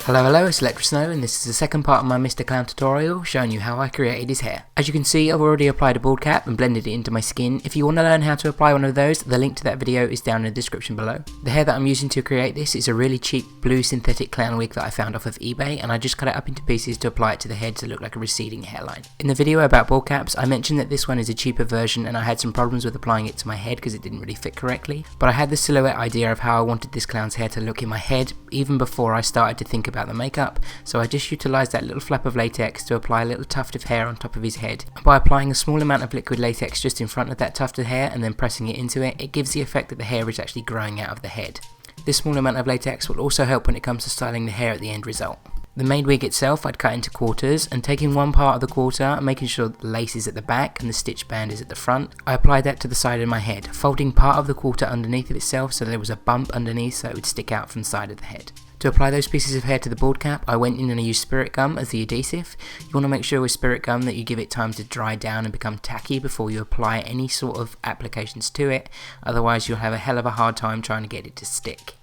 Hello, it's Electra and this is the second part of my Mr. Clown tutorial showing you how I created his hair. As you can see, I've already applied a bald cap and blended it into my skin. If you want to learn how to apply one of those, the link to that video is down in the description below. The hair that I'm using to create this is a really cheap blue synthetic clown wig that I found off of eBay, and I just cut it up into pieces to apply it to the head to look like a receding hairline. In the video about bald caps, I mentioned that this one is a cheaper version and I had some problems with applying it to my head because it didn't really fit correctly, but I had the silhouette idea of how I wanted this clown's hair to look in my head even before I started to think about the makeup. So I just utilised that little flap of latex to apply a little tuft of hair on top of his head. And by applying a small amount of liquid latex just in front of that tuft of hair and then pressing it into it, it gives the effect that the hair is actually growing out of the head. This small amount of latex will also help when it comes to styling the hair at the end result. The made wig itself I'd cut into quarters, and taking one part of the quarter, making sure the lace is at the back and the stitch band is at the front, I applied that to the side of my head, folding part of the quarter underneath of itself so there was a bump underneath so it would stick out from the side of the head. To apply those pieces of hair to the bald cap, I went in and I used spirit gum as the adhesive. You want to make sure with spirit gum that you give it time to dry down and become tacky before you apply any sort of applications to it, otherwise you'll have a hell of a hard time trying to get it to stick.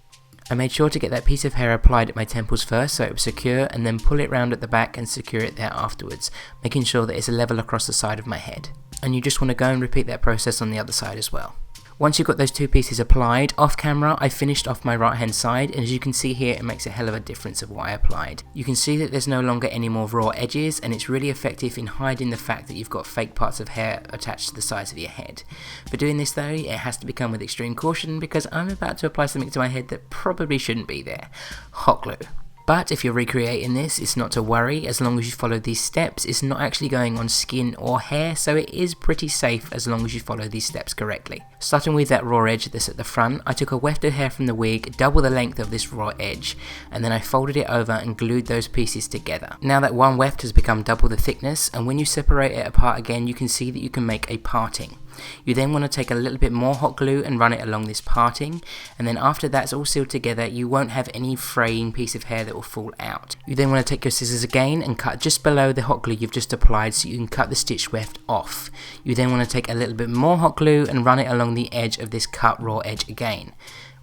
I made sure to get that piece of hair applied at my temples first so it was secure, and then pull it round at the back and secure it there afterwards, making sure that it's level across the side of my head. And you just want to go and repeat that process on the other side as well. Once you've got those two pieces applied, off camera I finished off my right hand side, and as you can see here it makes a hell of a difference of what I applied. You can see that there's no longer any more raw edges, and it's really effective in hiding the fact that you've got fake parts of hair attached to the sides of your head. For doing this though, it has to be done with extreme caution because I'm about to apply something to my head that probably shouldn't be there. Hot glue. But if you're recreating this, it's not to worry. As long as you follow these steps, it's not actually going on skin or hair, so it is pretty safe as long as you follow these steps correctly. Starting with that raw edge that's at the front, I took a weft of hair from the wig, double the length of this raw edge, and then I folded it over and glued those pieces together. Now that one weft has become double the thickness, and when you separate it apart again, you can see that you can make a parting. You then want to take a little bit more hot glue and run it along this parting, and then after that's all sealed together, you won't have any fraying piece of hair that will fall out. You then want to take your scissors again and cut just below the hot glue you've just applied so you can cut the stitch weft off. You then want to take a little bit more hot glue and run it along the edge of this cut raw edge again.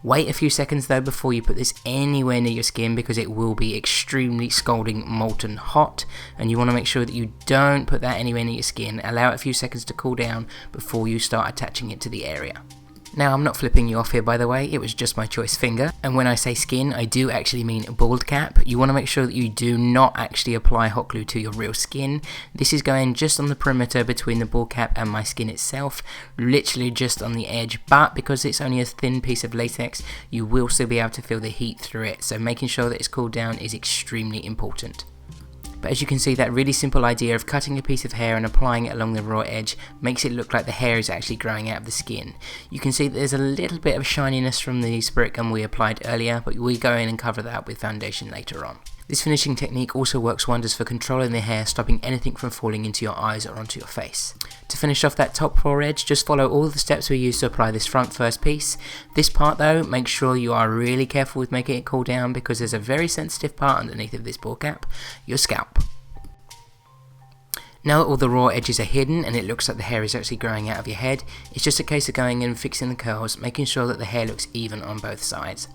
Wait a few seconds though before you put this anywhere near your skin because it will be extremely scalding molten hot, and you want to make sure that you don't put that anywhere near your skin. Allow it a few seconds to cool down before you start attaching it to the area. Now I'm not flipping you off here by the way, it was just my choice finger, and when I say skin I do actually mean bald cap. You want to make sure that you do not actually apply hot glue to your real skin. This is going just on the perimeter between the bald cap and my skin itself, literally just on the edge, but because it's only a thin piece of latex you will still be able to feel the heat through it, so making sure that it's cooled down is extremely important. But as you can see, that really simple idea of cutting a piece of hair and applying it along the raw edge makes it look like the hair is actually growing out of the skin. You can see that there's a little bit of shininess from the spirit gum we applied earlier, but we go in and cover that up with foundation later on. This finishing technique also works wonders for controlling the hair, stopping anything from falling into your eyes or onto your face. To finish off that top raw edge, just follow all the steps we used to apply this front first piece. This part though, make sure you are really careful with making it cool down because there's a very sensitive part underneath of this bald cap, your scalp. Now that all the raw edges are hidden and it looks like the hair is actually growing out of your head, it's just a case of going in and fixing the curls, making sure that the hair looks even on both sides.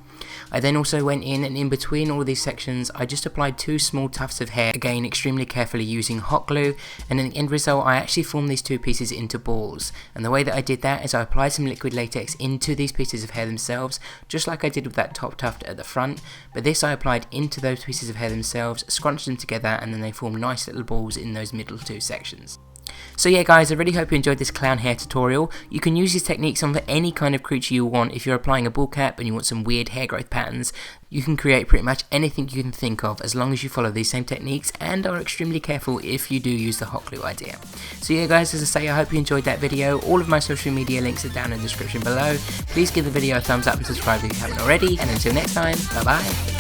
I then also went in and in between all these sections I just applied two small tufts of hair, again extremely carefully using hot glue, and in the end result I actually formed these two pieces into balls, and the way that I did that is I applied some liquid latex into these pieces of hair themselves, just like I did with that top tuft at the front, but this I applied into those pieces of hair themselves, scrunched them together, and then they form nice little balls in those middle two sections. So yeah guys, I really hope you enjoyed this clown hair tutorial. You can use these techniques on for any kind of creature you want. If you're applying a bald cap and you want some weird hair growth patterns, you can create pretty much anything you can think of as long as you follow these same techniques and are extremely careful if you do use the hot glue idea. So yeah guys, as I say, I hope you enjoyed that video. All of my social media links are down in the description below. Please give the video a thumbs up and subscribe if you haven't already, and until next time, bye bye.